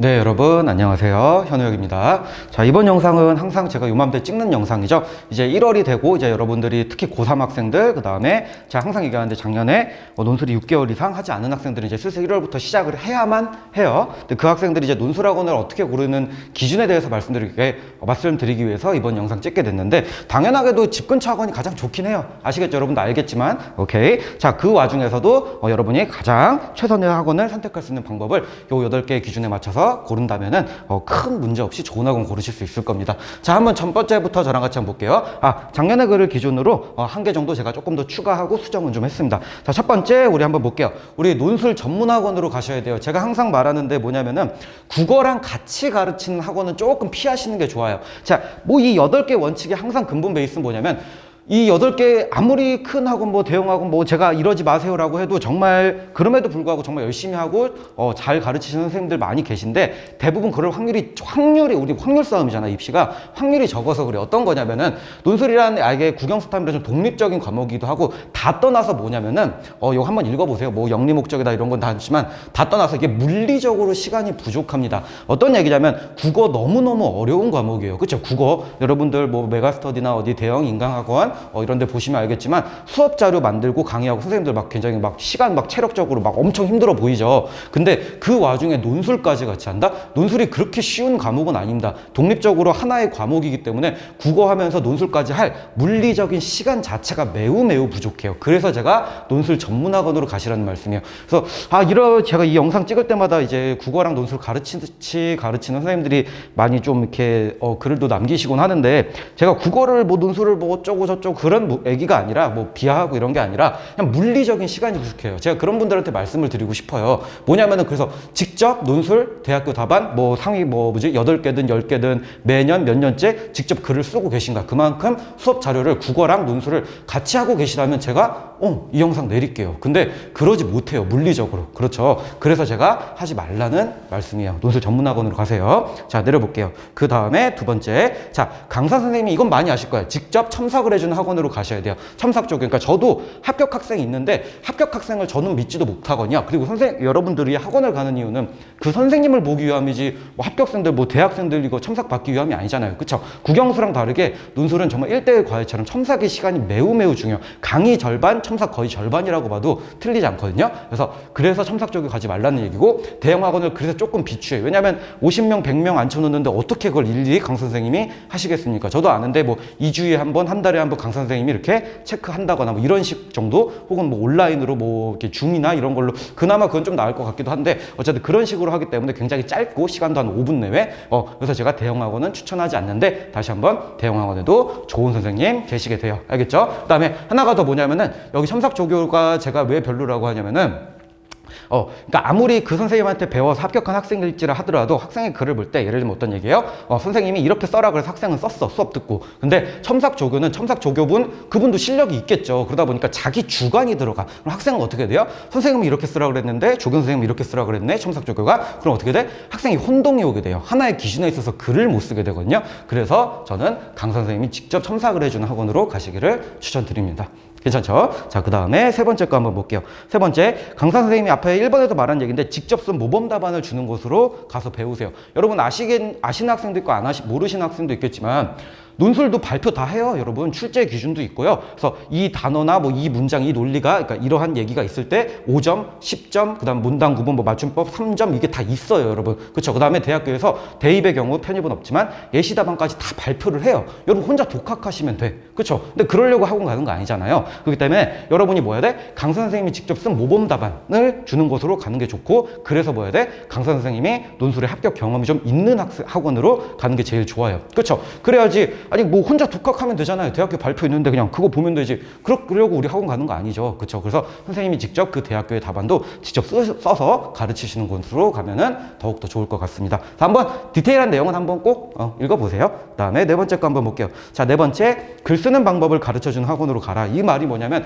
네, 여러분 안녕하세요. 현우혁입니다. 자, 이번 영상은 항상 제가 요맘때 찍는 영상이죠. 이제 1월이 되고 이제 여러분들이 특히 고3 학생들, 그 다음에 제가 항상 얘기하는데 작년에 논술이 6개월 이상 하지 않은 학생들이 이제 슬슬 1월부터 시작을 해야만 해요. 근데 그 학생들이 이제 논술학원을 어떻게 고르는 기준에 대해서 말씀드리기 위해서 이번 영상 찍게 됐는데, 당연하게도 집 근처 학원이 가장 좋긴 해요. 아시겠죠? 여러분도 알겠지만. 오케이. 자, 그 와중에서도 여러분이 가장 최선의 학원을 선택할 수 있는 방법을 요 8개의 기준에 맞춰서 고른다면은 큰 문제 없이 좋은 학원 고르실 수 있을 겁니다. 자, 한번 첫 번째부터 저랑 같이 한번 볼게요. 작년의 글을 기준으로 한 개 정도 제가 조금 더 추가하고 수정은 좀 했습니다. 자, 첫 번째 우리 한번 볼게요. 우리 논술 전문 학원으로 가셔야 돼요. 제가 항상 말하는데 뭐냐면은 국어랑 같이 가르치는 학원은 조금 피하시는 게 좋아요. 자, 뭐 이 8개 원칙의 항상 근본 베이스는 뭐냐면, 이 8개 아무리 큰 학원 대형 학원 제가 이러지 마세요라고 해도 정말 그럼에도 불구하고 정말 열심히 하고 잘 가르치시는 선생님들 많이 계신데, 대부분 그럴 확률이 우리 확률 싸움이잖아. 입시가 확률이 적어서 그래. 어떤 거냐면은 논술이라는 아예 국영수탐이라 좀 독립적인 과목이기도 하고, 다 떠나서 뭐냐면은 이거 한번 읽어보세요. 뭐 영리 목적이다 이런 건 다 하지만 다 떠나서 이게 물리적으로 시간이 부족합니다. 어떤 얘기냐면 국어 너무너무 어려운 과목이에요. 그렇죠? 국어 여러분들 뭐 메가스터디나 어디 대형 인강학원 이런 데 보시면 알겠지만 수업 자료 만들고 강의하고 선생님들 굉장히 시간 체력적으로 엄청 힘들어 보이죠. 근데 그 와중에 논술까지 같이 한다? 논술이 그렇게 쉬운 과목은 아닙니다. 독립적으로 하나의 과목이기 때문에 국어 하면서 논술까지 할 물리적인 시간 자체가 매우 부족해요. 그래서 제가 논술 전문학원으로 가시라는 말씀이에요. 그래서 제가 이 영상 찍을 때마다 이제 국어랑 논술 가르치는 선생님들이 많이 좀 이렇게 글도 남기시곤 하는데, 제가 국어를 논술을 어쩌고 저쩌고 그런 얘기가 아니라 비하하고 이런 게 아니라 그냥 물리적인 시간이 부족해요. 제가 그런 분들한테 말씀을 드리고 싶어요. 뭐냐면은 그래서 직접 논술 대학교 답안 상위 8개든 10개든 매년 몇 년째 직접 글을 쓰고 계신가, 그만큼 수업 자료를 국어랑 논술을 같이 하고 계시다면 제가 이 영상 내릴게요. 근데 그러지 못해요, 물리적으로. 그렇죠. 그래서 제가 하지 말라는 말씀이에요. 논술 전문학원으로 가세요. 자, 내려볼게요. 그 다음에 두 번째, 자, 강사 선생님이 이건 많이 아실 거예요. 직접 첨삭을 해주는 학원으로 가셔야 돼요. 첨삭 쪽. 그러니까 저도 합격 학생이 있는데 합격 학생을 저는 믿지도 못하거든요. 그리고 여러분들이 학원을 가는 이유는 그 선생님을 보기 위함이지 합격생들 대학생들 이거 첨삭 받기 위함이 아니잖아요. 그렇죠? 국영수랑 다르게 논술은 정말 1대1 과외처럼 첨삭의 시간이 매우 중요해요. 강의 절반, 첨삭 거의 절반이라고 봐도 틀리지 않거든요. 그래서 첨삭 쪽에 가지 말라는 얘기고, 대형 학원을 그래서 조금 비추해요. 왜냐하면 50명, 100명 앉혀놓는데 어떻게 그걸 일일이 강사 선생님이 하시겠습니까? 저도 아는데 2주에 한 번, 한 달에 한 번 강사 선생님이 이렇게 체크한다거나 이런 식 정도, 혹은 온라인으로 이렇게 줌이나 이런 걸로, 그나마 그건 좀 나을 것 같기도 한데, 어쨌든 그런 식으로 하기 때문에 굉장히 짧고 시간도 한 5분 내외. 그래서 제가 대형 학원은 추천하지 않는데, 다시 한번 대형 학원에도 좋은 선생님 계시게 돼요. 알겠죠? 그 다음에 하나가 더 뭐냐면은, 여기 첨삭 조교가 제가 왜 별로라고 하냐면은, 그러니까 아무리 그 선생님한테 배워서 합격한 학생일지라 하더라도 학생의 글을 볼 때, 예를 들면 어떤 얘기예요? 선생님이 이렇게 써라 그래서 학생은 썼어, 수업 듣고. 근데 첨삭 조교분, 그분도 실력이 있겠죠. 그러다 보니까 자기 주관이 들어가. 그럼 학생은 어떻게 돼요? 선생님이 이렇게 쓰라 그랬는데 조교 선생님이 이렇게 쓰라 그랬네, 첨삭 조교가. 그럼 어떻게 돼? 학생이 혼동이 오게 돼요. 하나의 기준에 있어서 글을 못 쓰게 되거든요. 그래서 저는 강사 선생님이 직접 첨삭을 해주는 학원으로 가시기를 추천드립니다. 괜찮죠? 자, 그 다음에 세 번째 거 한번 볼게요. 세 번째, 강사 선생님이 앞에 1번에도 말한 얘기인데, 직접 쓴 모범 답안을 주는 곳으로 가서 배우세요. 여러분 아시는 학생도 있고 모르시는 학생도 있겠지만, 논술도 발표 다 해요. 여러분 출제 기준도 있고요. 그래서 이 단어나 이 문장, 이 논리가, 그러니까 이러한 얘기가 있을 때 5점, 10점, 그 다음 문단 구분, 맞춤법 3점, 이게 다 있어요, 여러분. 그렇죠? 그 다음에 대학교에서 대입의 경우 편입은 없지만 예시 답안까지 다 발표를 해요. 여러분 혼자 독학하시면 돼. 그렇죠? 근데 그러려고 학원 가는 거 아니잖아요. 그렇기 때문에 여러분이 뭐 해야 돼? 강사 선생님이 직접 쓴 모범 답안을 주는 곳으로 가는 게 좋고, 그래서 뭐 해야 돼? 강사 선생님이 논술에 합격 경험이 좀 있는 학원으로 가는 게 제일 좋아요. 그렇죠? 그래야지, 혼자 독학하면 되잖아요. 대학교 발표 있는데 그냥 그거 보면 되지. 그러려고 우리 학원 가는 거 아니죠. 그렇죠? 그래서 선생님이 직접 그 대학교의 답안도 직접 써서 가르치시는 곳으로 가면은 더욱더 좋을 것 같습니다. 자, 한번 디테일한 내용은 한번 꼭 읽어보세요. 그 다음에 네 번째 거 한번 볼게요. 자, 네 번째, 글 쓰는 방법을 가르쳐주는 학원으로 가라. 이 말이 뭐냐면,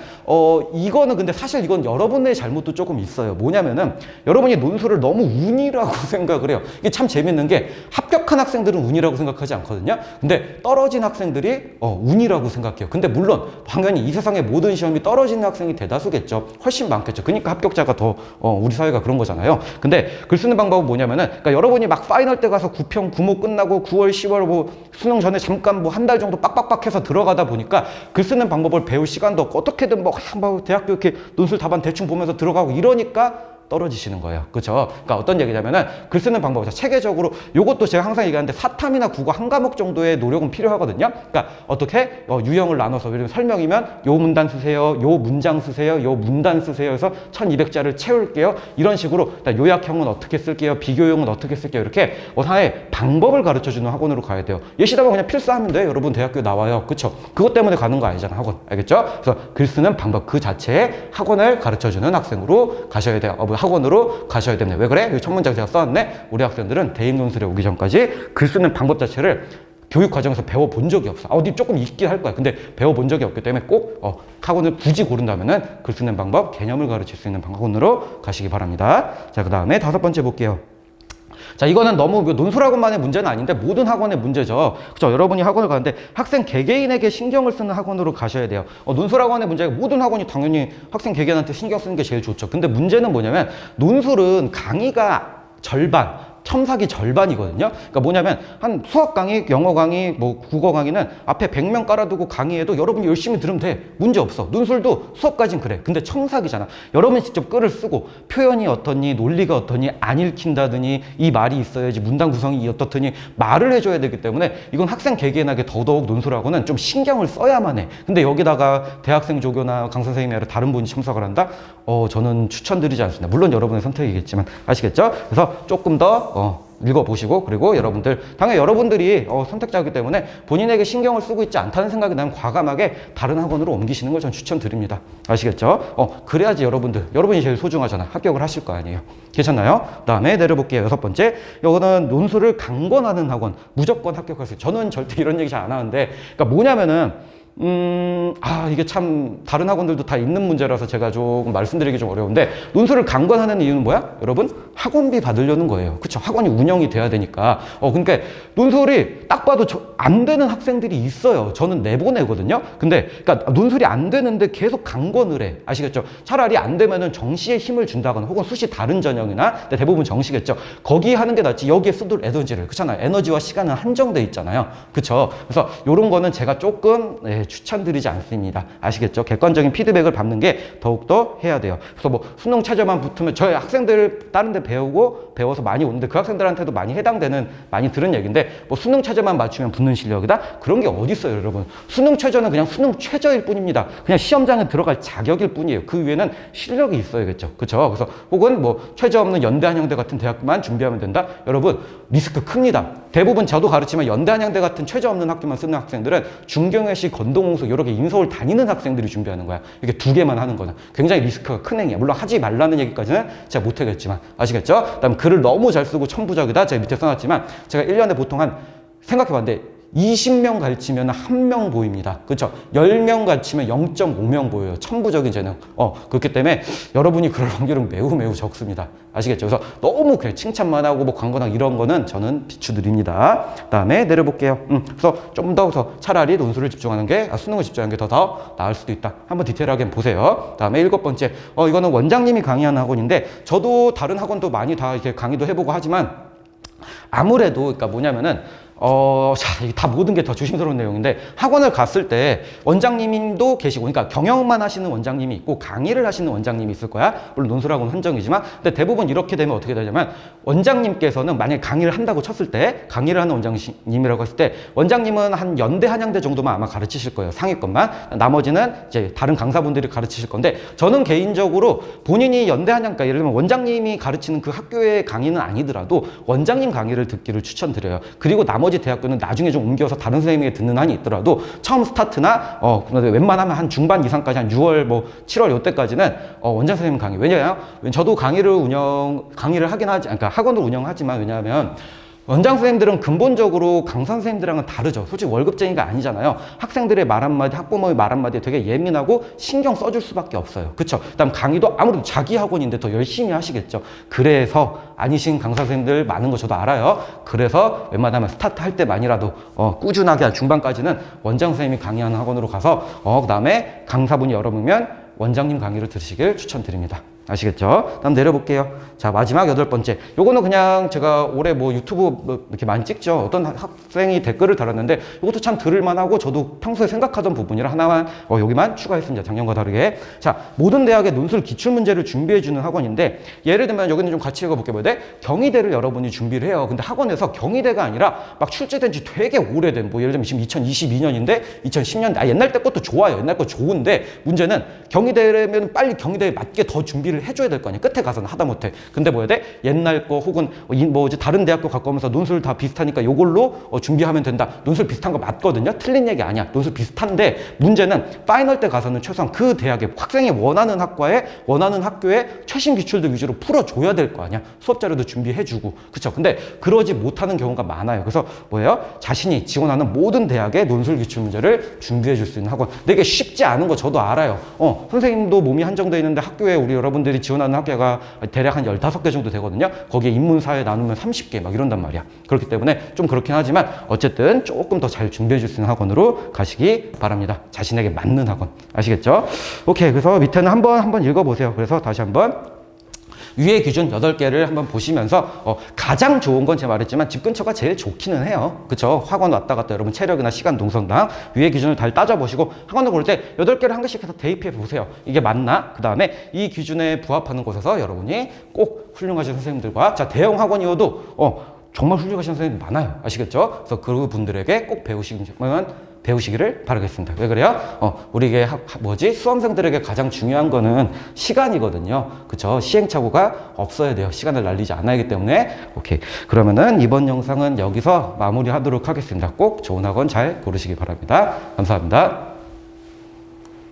이거는 근데 사실 이건 여러분의 잘못도 조금 있어요. 뭐냐면은, 여러분이 논술을 너무 운이라고 생각을 해요. 이게 참 재밌는 게, 합격한 학생들은 운이라고 생각하지 않거든요. 근데 떨어진 떨어진 학생들이 운이라고 생각해요. 근데 물론 당연히 이 세상의 모든 시험이 떨어지는 학생이 대다수겠죠. 훨씬 많겠죠. 그러니까 합격자가 더 우리 사회가 그런 거잖아요. 근데 글 쓰는 방법은 뭐냐면은, 그러니까 여러분이 막 파이널 때 가서 9평 9모 끝나고 9월 10월 뭐 수능 전에 잠깐 뭐 한 달 정도 빡빡빡 해서 들어가다 보니까 글 쓰는 방법을 배울 시간도 없고 어떻게든 뭐 대학교 이렇게 논술 답안 대충 보면서 들어가고 이러니까 떨어지시는 거예요. 그렇죠? 그러니까 어떤 얘기냐면은 글 쓰는 방법이 체계적으로, 요것도 제가 항상 얘기하는데 사탐이나 국어 한 과목 정도의 노력은 필요하거든요. 그러니까 어떻게 유형을 나눠서, 예를 들면 설명이면 요 문단 쓰세요, 요 문장 쓰세요, 요 문단 쓰세요 해서 1200자를 채울게요. 이런 식으로 요약형은 어떻게 쓸게요, 비교형은 어떻게 쓸게요, 이렇게 하나의 방법을 가르쳐주는 학원으로 가야 돼요. 예시다가 그냥 필사하면 돼요. 여러분 대학교 나와요. 그렇죠? 그것 때문에 가는 거 아니잖아, 학원. 알겠죠? 그래서 글 쓰는 방법 그 자체의 학원을 가르쳐주는 학생으로 가셔야 돼요. 학원으로 가셔야 됩니다. 왜 그래? 이 첫 문장 제가 써놨네. 우리 학생들은 대입 논술에 오기 전까지 글 쓰는 방법 자체를 교육 과정에서 배워본 적이 없어. 어디 조금 있긴 할 거야. 근데 배워본 적이 없기 때문에 꼭 학원을 굳이 고른다면은 글 쓰는 방법, 개념을 가르칠 수 있는 학원으로 가시기 바랍니다. 자, 그 다음에 5번째 볼게요. 자, 이거는 너무 논술학원만의 문제는 아닌데 모든 학원의 문제죠. 그렇죠? 여러분이 학원을 가는데 학생 개개인에게 신경을 쓰는 학원으로 가셔야 돼요. 논술학원의 문제가, 모든 학원이 당연히 학생 개개인한테 신경 쓰는 게 제일 좋죠. 근데 문제는 뭐냐면 논술은 강의가 절반, 첨삭이 절반이거든요. 그러니까 뭐냐면 한 수학 강의, 영어 강의, 뭐 국어 강의는 앞에 100명 깔아두고 강의해도 여러분이 열심히 들으면 돼. 문제 없어. 논술도 수업까진 그래. 근데 첨삭이잖아. 여러분이 직접 글을 쓰고 표현이 어떻니, 논리가 어떠니, 안 읽힌다더니, 이 말이 있어야지, 문단 구성이 어떻더니 말을 해줘야 되기 때문에 이건 학생 개개인에게 더더욱 논술하고는 좀 신경을 써야만 해. 근데 여기다가 대학생 조교나 강 선생님이 아니라 다른 분이 참석을 한다? 저는 추천드리지 않습니다. 물론 여러분의 선택이겠지만, 아시겠죠? 그래서 조금 더 읽어보시고, 그리고 여러분들, 당연히 여러분들이 선택자이기 때문에 본인에게 신경을 쓰고 있지 않다는 생각이 나면 과감하게 다른 학원으로 옮기시는 걸 전 추천드립니다. 아시겠죠? 그래야지 여러분이 제일 소중하잖아. 합격을 하실 거 아니에요. 괜찮나요? 그 다음에 내려볼게요. 6번째. 이거는 논술을 강권하는 학원. 무조건 합격할 수 있어요. 저는 절대 이런 얘기 잘 안 하는데, 그러니까 뭐냐면은, 이게 참 다른 학원들도 다 있는 문제라서 제가 조금 말씀드리기 좀 어려운데, 논술을 강권하는 이유는 뭐야? 여러분, 학원비 받으려는 거예요. 그쵸? 학원이 운영이 돼야 되니까. 그러니까 논술이 딱 봐도 안 되는 학생들이 있어요. 저는 내보내거든요. 근데 그러니까 논술이 안 되는데 계속 강권을 해. 아시겠죠? 차라리 안 되면은 정시에 힘을 준다거나 혹은 수시 다른 전형이나, 대부분 정시겠죠. 거기 하는 게 낫지 여기에 쏟을 에너지를. 그렇잖아요. 에너지와 시간은 한정돼 있잖아요. 그쵸? 그래서 요런 거는 제가 조금 추천드리지 않습니다. 아시겠죠? 객관적인 피드백을 받는 게 더욱더 해야 돼요. 그래서 뭐 수능 최저만 붙으면, 저희 학생들 다른 데 배워서 많이 오는데 그 학생들한테도 많이 해당되는, 많이 들은 얘기인데, 뭐 수능 최저만 맞추면 붙는 실력이다? 그런 게 어디 있어요, 여러분. 수능 최저는 그냥 수능 최저일 뿐입니다. 그냥 시험장에 들어갈 자격일 뿐이에요. 그 위에는 실력이 있어야겠죠. 그쵸? 그래서 혹은 뭐 최저 없는 연대 한양대 같은 대학만 준비하면 된다? 여러분, 리스크 큽니다. 대부분 저도 가르치면 연대 한양대 같은 최저 없는 학교만 쓰는 학생들은 중경외시, 건동홍수 여러 개 인서울 다니는 학생들이 준비하는 거야. 이게 2개만 하는 거는 굉장히 리스크가 큰 행위야. 물론 하지 말라는 얘기까지는 제가 못하겠지만, 아시겠죠? 그다음 글을 너무 잘 쓰고 천부적이다. 제가 밑에 써놨지만, 제가 1년에 보통 생각해봤는데 20명 가르치면 1명 보입니다. 그렇죠? 10명 가르치면 0.5명 보여요. 천부적인 재능. 그렇기 때문에 여러분이 그럴 확률은 매우 적습니다. 아시겠죠? 그래서 너무 그냥 칭찬만 하고 뭐 광고나 이런 거는 저는 비추드립니다. 다음에 내려볼게요. 그래서 좀 더 차라리 논술을 집중하는 게, 수능을 집중하는 게 더 나을 수도 있다. 한번 디테일하게 보세요. 다음에 7번째. 이거는 원장님이 강의하는 학원인데, 저도 다른 학원도 많이 다 이렇게 강의도 해보고 하지만, 아무래도 그러니까 뭐냐면은 이게 다 모든 게 더 조심스러운 내용인데, 학원을 갔을 때 원장님도 계시고, 그러니까 경영만 하시는 원장님이 있고 강의를 하시는 원장님이 있을 거야. 물론 논술학원 한정이지만, 근데 대부분 이렇게 되면 어떻게 되냐면, 원장님께서는 만약에 강의를 한다고 쳤을 때, 강의를 하는 원장님이라고 했을 때, 원장님은 한 연대 한양대 정도만 아마 가르치실 거예요. 상위권만. 나머지는 이제 다른 강사분들이 가르치실 건데, 저는 개인적으로 본인이 연대 한양, 그러니까 예를 들면 원장님이 가르치는 그 학교의 강의는 아니더라도 원장님 강의를 듣기를 추천드려요. 그리고 나머지 대학교는 나중에 좀 옮겨서 다른 선생님에게 듣는 한이 있더라도, 처음 스타트나 웬만하면 한 중반 이상까지, 한 6월 뭐 7월 요때까지는 원장 선생님 강의. 왜냐면 저도 강의를 하긴 하지, 그러니까 학원을 운영하지만, 왜냐하면 원장 선생님들은 근본적으로 강사 선생님들랑은 다르죠. 솔직히 월급쟁이가 아니잖아요. 학생들의 말 한마디, 학부모의 말 한마디에 되게 예민하고 신경 써줄 수밖에 없어요. 그쵸? 그다음 강의도 아무래도 자기 학원인데 더 열심히 하시겠죠. 그래서 아니신 강사 선생님들 많은 거 저도 알아요. 그래서 웬만하면 스타트 할 때만이라도 꾸준하게 한 중반까지는 원장 선생님이 강의하는 학원으로 가서 그다음에 강사분이 여러분이면 원장님 강의를 들으시길 추천드립니다. 아시겠죠? 다음 내려볼게요. 자, 마지막 8번째. 요거는 그냥 제가 올해 뭐 유튜브 뭐 이렇게 많이 찍죠. 어떤 학생이 댓글을 달았는데 이것도 참 들을만하고 저도 평소에 생각하던 부분이라 하나만 여기만 추가했습니다. 작년과 다르게. 자, 모든 대학의 논술 기출문제를 준비해주는 학원인데 예를 들면 여기는 좀 같이 읽어볼게요. 경희대를 여러분이 준비를 해요. 근데 학원에서 경희대가 아니라 막 출제된 지 되게 오래된 뭐 예를 들면 지금 2022년인데 2010년 옛날 때 것도 좋아요. 옛날 거 좋은데 문제는 경희대라면 빨리 경희대에 맞게 더 준비를 해줘야 될 거 아니에요. 끝에 가서는 하다못해. 근데 뭐 해야 돼? 옛날 거 혹은 뭐 이제 다른 대학교 갖고 오면서 논술 다 비슷하니까 요걸로 준비하면 된다. 논술 비슷한 거 맞거든요. 틀린 얘기 아니야. 논술 비슷한데 문제는 파이널 때 가서는 최소한 그 대학에 학생이 원하는 학과에 원하는 학교에 최신 기출들 위주로 풀어줘야 될 거 아니야. 수업 자료도 준비해주고. 그쵸? 근데 그러지 못하는 경우가 많아요. 그래서 뭐예요? 자신이 지원하는 모든 대학의 논술 기출 문제를 준비해줄 수 있는 학원. 근데 이게 쉽지 않은 거 저도 알아요. 선생님도 몸이 한정되어 있는데 학교에 우리 여러분들이 지원하는 학교가 대략 한 15개 정도 되거든요. 거기에 인문사회 나누면 30개 막 이런단 말이야. 그렇기 때문에 좀 그렇긴 하지만 어쨌든 조금 더 잘 준비해 줄 수 있는 학원으로 가시기 바랍니다. 자신에게 맞는 학원. 아시겠죠? 오케이. 그래서 밑에는 한번 읽어보세요. 그래서 다시 한번 위의 기준 8개를 한번 보시면서 가장 좋은 건 제가 말했지만 집 근처가 제일 좋기는 해요. 그쵸? 학원 왔다 갔다 여러분 체력이나 시간 동성당 위의 기준을 잘 따져보시고 학원을 고를 때 8개를 한 개씩 해서 대입해 보세요. 이게 맞나? 그 다음에 이 기준에 부합하는 곳에서 여러분이 꼭 훌륭하신 선생님들과 자 대형 학원이어도 정말 훌륭하신 선생님들 많아요. 아시겠죠? 그래서 그 분들에게 꼭 배우시기를 바라겠습니다. 왜 그래요? 우리 수험생들에게 가장 중요한 거는 시간이거든요. 그쵸? 시행착오가 없어야 돼요. 시간을 날리지 않아야 하기 때문에. 오케이. 그러면은 이번 영상은 여기서 마무리하도록 하겠습니다. 꼭 좋은 학원 잘 고르시기 바랍니다. 감사합니다.